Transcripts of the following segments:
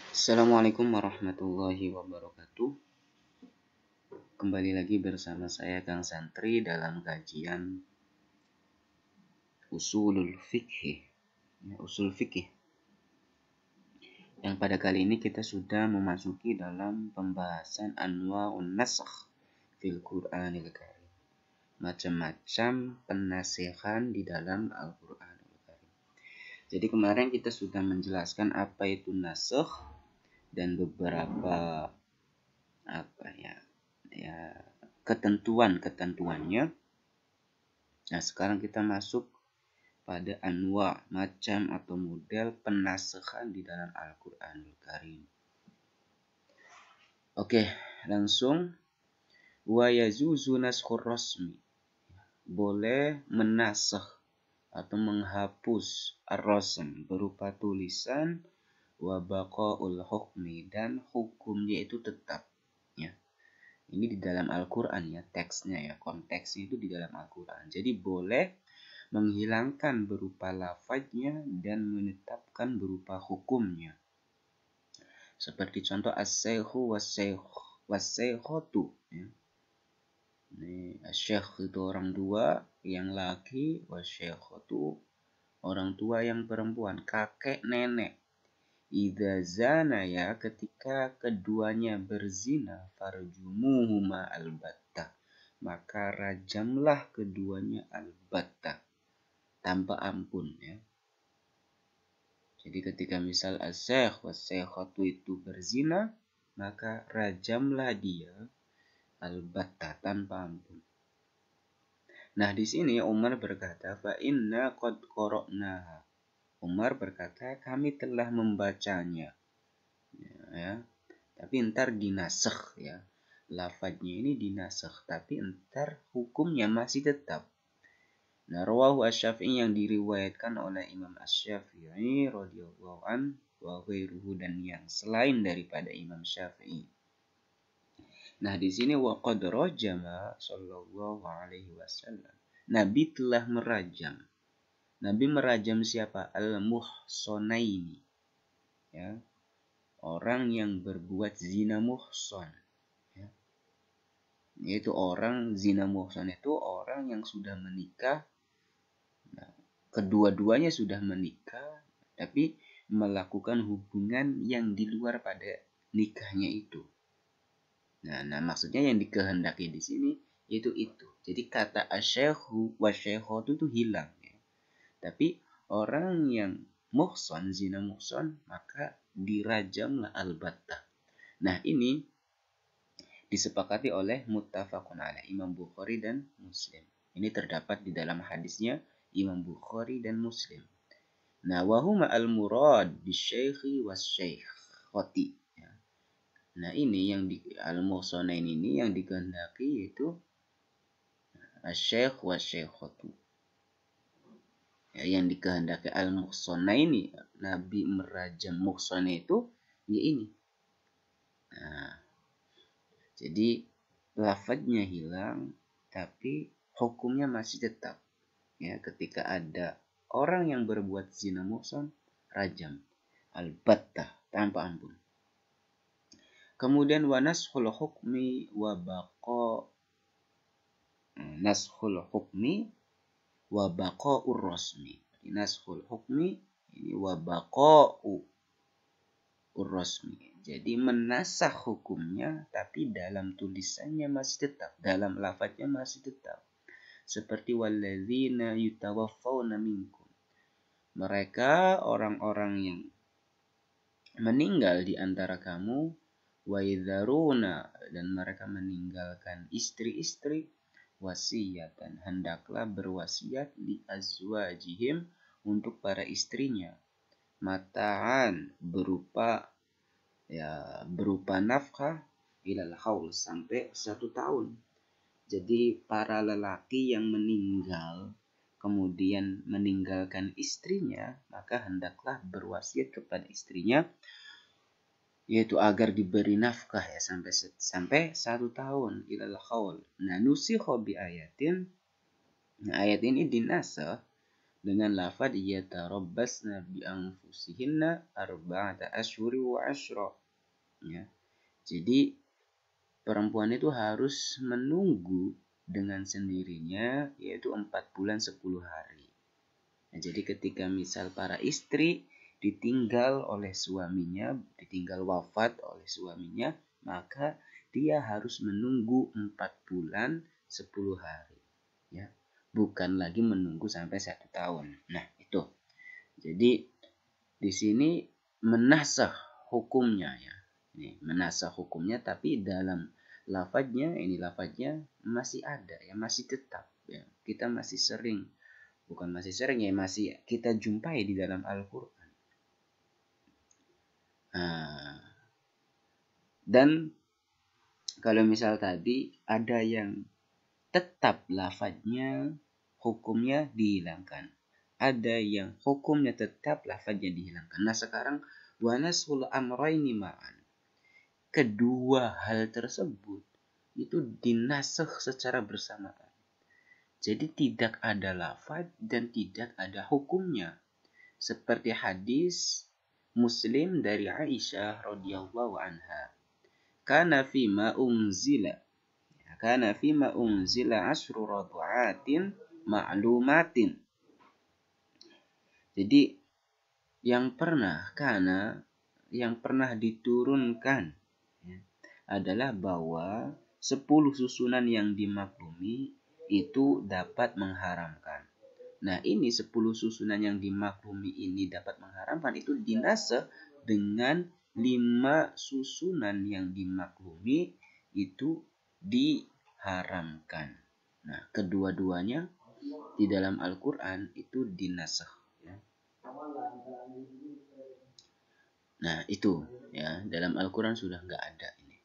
Assalamualaikum warahmatullahi wabarakatuh. Kembali lagi bersama saya Kang Santri dalam kajian usulul fikih. Usul fikih. Yang pada kali ini kita sudah memasuki dalam pembahasan anwa'un nasakh fil Qur'anil Karim. Macam-macam penasihan di dalam Al-Qur'anul Karim. Jadi kemarin kita sudah menjelaskan apa itu nasakh dan beberapa ketentuannya. Nah, sekarang kita masuk pada anwa, macam atau model penasakhan di dalam Al-Qur'anul Karim. Oke, langsung wa yazuzu naskhur rasmi. Boleh menasakh atau menghapus ar-rasm berupa tulisan wa baqaul hukmi dan hukumnya itu tetap, ya. Ini di dalam Al-Quran, ya, teksnya, ya, konteksnya itu di dalam Al-Quran. Jadi boleh menghilangkan berupa lafadznya dan menetapkan berupa hukumnya. Seperti contoh as-saykhu was-saykhatu, ya. Ini as-syekh itu orang tua yang laki, was-saykhatu orang tua yang perempuan, kakek nenek. Idza zana, ya, ketika keduanya berzina, farjumuhuma albattah, maka rajamlah keduanya albattah, tanpa ampun, ya. Jadi ketika misal as-syekh was-syekhatu itu berzina, maka rajamlah dia albattah, tanpa ampun. Nah, di sini Umar berkata, fa inna qad qara'naha. Umar berkata, kami telah membacanya, ya. Tapi ntar dinasakh, ya. Lafadznya ini dinasakh, tapi ntar hukumnya masih tetap. Nah, rawahu asy-Syafi'i, yang diriwayatkan oleh Imam Asy-Syafi'i radhiyallahu an wa ghairuhu, dan yang selain daripada Imam Syafi'i. Nah, di sini wa qad rajama sallallahu alaihi wasallam. Nabi telah merajam. Nabi merajam siapa? Al-muhsanaini, ya. Orang yang berbuat zina muhsan, ya. Yaitu orang zina muhsan itu orang yang sudah menikah. Nah, kedua-duanya sudah menikah, tapi melakukan hubungan yang di luar pada nikahnya itu. Nah, maksudnya yang dikehendaki di sini yaitu itu. Jadi kata asyekhu wasyekhatu itu hilang, ya. Tapi orang yang muhsan, zina muhsan, maka dirajamlah albattah. Nah, ini disepakati oleh muttafaqun alaih, Imam Bukhari dan Muslim. Ini terdapat di dalam hadisnya Imam Bukhari dan Muslim. Nah, wahuma al-murad bisyekhi wasyeikhati. Nah, ini yang di al-muhsanain ini yang dikehendaki yaitu asyekh wasyeikhatu. Ya, yang dikehendaki al-muhsanain ini, Nabi merajam muhsana itu, ya ini. Nah, jadi lafadznya hilang, tapi hukumnya masih tetap. Ya, ketika ada orang yang berbuat zina muhsan, rajam albattah, tanpa ampun. Kemudian wa naskhul hukmi wa baqa naskhul hukmi wa baqaur rasmi. Naskhul hukmi ini wa baqaur rasmi. Jadi menasakh hukumnya tapi dalam tulisannya masih tetap, dalam lafadznya masih tetap. Seperti walladzina yutawaffawna minkum. Mereka orang-orang yang meninggal di antara kamu, wa yadharuna, dan mereka meninggalkan istri-istri, wasiyatan, hendaklah berwasiat li azwajihim, untuk para istrinya, mata'an, berupa nafkah, ilal haul, sampai 1 tahun. Jadi para lelaki yang meninggal kemudian meninggalkan istrinya, maka hendaklah berwasiat kepada istrinya, yaitu agar diberi nafkah, ya, sampai 1 tahun, ilal haul. Nah, nusikha bi ayatin. Nah, ayat ini dinasakh dengan lafaz yatarabbasna bi anfusihinna arba'ata asyhuri wa asyra. Ya. Jadi perempuan itu harus menunggu dengan sendirinya yaitu 4 bulan 10 hari. Nah, jadi ketika misal para istri ditinggal oleh suaminya, ditinggal wafat oleh suaminya, maka dia harus menunggu 4 bulan 10 hari. Ya. Bukan lagi menunggu sampai 1 tahun. Nah, itu. Jadi di sini menasakh hukumnya ya. Ini menasakh hukumnya, tapi dalam lafadznya, ini lafadznya masih ada ya, masih tetap ya. Kita masih sering, bukan masih sering ya, masih kita jumpai di dalam Al-Qur'an. Nah, dan kalau misal tadi ada yang tetap lafadznya, hukumnya dihilangkan. Ada yang hukumnya tetap, lafadznya dihilangkan. Nah, sekarang wa nashul amrayni ma'an. Kedua hal tersebut itu dinasakh secara bersamaan. Jadi tidak ada lafadz dan tidak ada hukumnya. Seperti hadis Muslim dari Aisyah radhiyallahu anha. Kana fima unzila asyru radha'atin ma'lumatin. Jadi yang pernah diturunkan ya, adalah bahwa 10 susunan yang dimaklumi itu dapat mengharamkan. Nah, ini 10 susunan yang dimaklumi ini dapat mengharamkan itu dinasakh dengan 5 susunan yang dimaklumi itu diharamkan. Nah, kedua-duanya di dalam Al-Qur'an itu dinasakh ya. Nah, itu ya, dalam Al-Qur'an sudah enggak ada ini.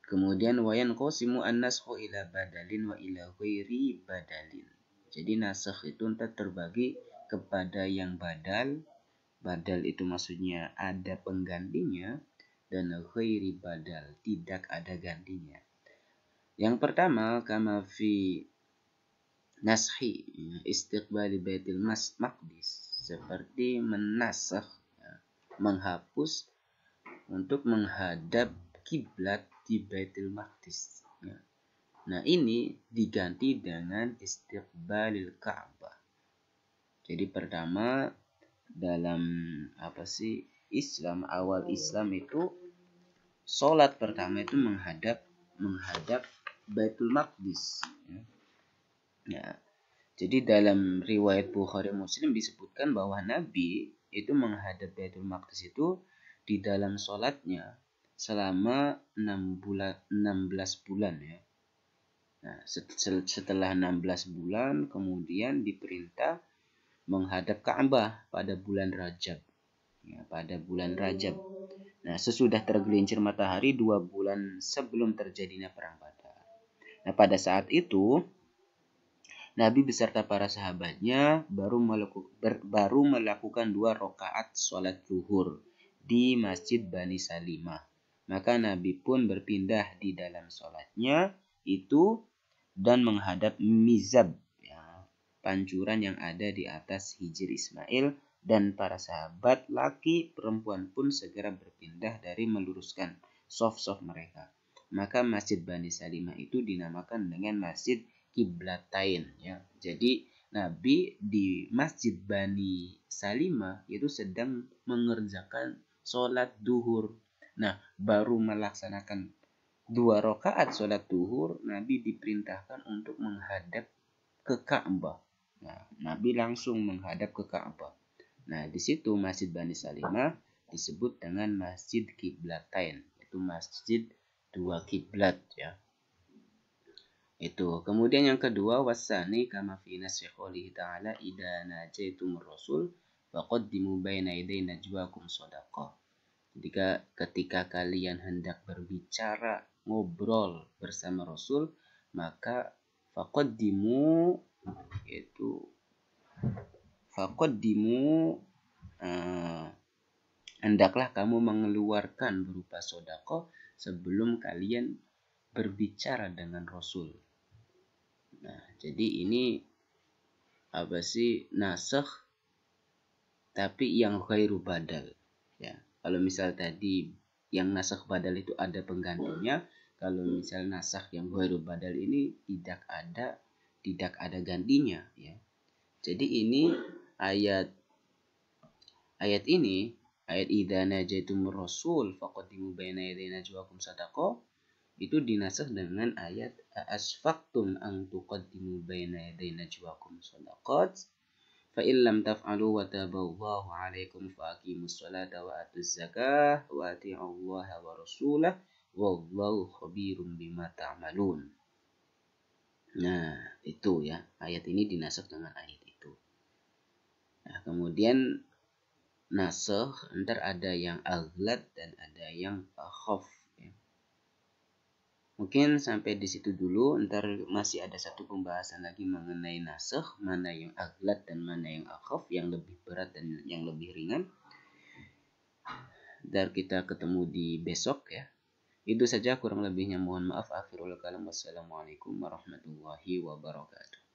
Kemudian wayan qasimu an-naskhu ila badalin wa ila ghairi badalin. Jadi nasakh itu entah terbagi kepada yang badal. Badal itu maksudnya ada penggantinya, dan ghairi badal, tidak ada gantinya. Yang pertama kama fi naskhi istiqbali baitil maqdis, seperti menasakh ya, menghapus untuk menghadap kiblat di Baitul Maqdis ya. Nah, ini diganti dengan istiqbalil Ka'bah. Jadi pertama dalam Islam, awal Islam itu sholat pertama itu menghadap Baitul Maqdis ya. Ya. Jadi dalam riwayat Bukhari Muslim disebutkan bahwa Nabi itu menghadap Baitul Maqdis itu di dalam sholatnya selama 16 bulan ya. Nah, setelah 16 bulan kemudian diperintah menghadap Ka'bah pada bulan Rajab. Ya, pada bulan Rajab. Nah, sesudah tergelincir matahari 2 bulan sebelum terjadinya perang Badar. Nah, pada saat itu Nabi beserta para sahabatnya baru melakukan 2 rakaat sholat zuhur di Masjid Bani Salimah. Maka Nabi pun berpindah di dalam sholatnya itu dan menghadap Mizab, ya, pancuran yang ada di atas Hijr Ismail, dan para sahabat laki perempuan pun segera berpindah dari meluruskan sof-sof mereka. Maka Masjid Bani Salimah itu dinamakan dengan Masjid Qiblatain ya. Jadi Nabi di Masjid Bani Salimah itu sedang mengerjakan sholat duhur. Nah, baru melaksanakan 2 rakaat sholat duhur, Nabi diperintahkan untuk menghadap ke Ka'bah. Nah, Nabi langsung menghadap ke Ka'bah. Nah, di situ Masjid Bani Salimah disebut dengan Masjid Qiblatain, itu masjid 2 kiblat ya. Itu. Kemudian yang kedua, wasani kama fi nasri qoulihi ta'ala idza najaitumur rasul faqaddimu baina yaday najwakum shadaqah. Ketika kalian hendak berbicara, ngobrol bersama Rasul, maka faqaddimu hendaklah kamu mengeluarkan berupa sedekah sebelum kalian berbicara dengan Rasul. Nah, jadi ini apa sih nasakh tapi yang ghairu badal ya. Kalau misal tadi yang nasakh badal itu ada penggantinya, kalau misal nasakh yang ghairu badal ini tidak ada gantinya ya. Jadi ini ayat ini ayat idza najaitumur rasul faqaddimu baina yaday najwakum sadaqah itu dinasakh dengan ayat asfaqtum an tuqaddimu baina yaday najwakum sadaqat fa illam taf'alu wa taballahu 'alaikum fa aqimus salata wa atuz zakah wa ati'ullaha wa rasulah wallahu khabirum bima ta'malun. Nah, itu ya. Ayat ini dinasakh dengan ayat itu. Nah, kemudian nasakh ntar ada yang aghlad dan ada yang akhaf ya. Mungkin sampai di situ dulu, ntar masih ada satu pembahasan lagi mengenai nasakh, mana yang aghlad dan mana yang akhaf, yang lebih berat dan yang lebih ringan. Dan kita ketemu di besok ya. Itu saja, kurang lebihnya mohon maaf. Akhirul kalam, wassalamualaikum warahmatullahi wabarakatuh.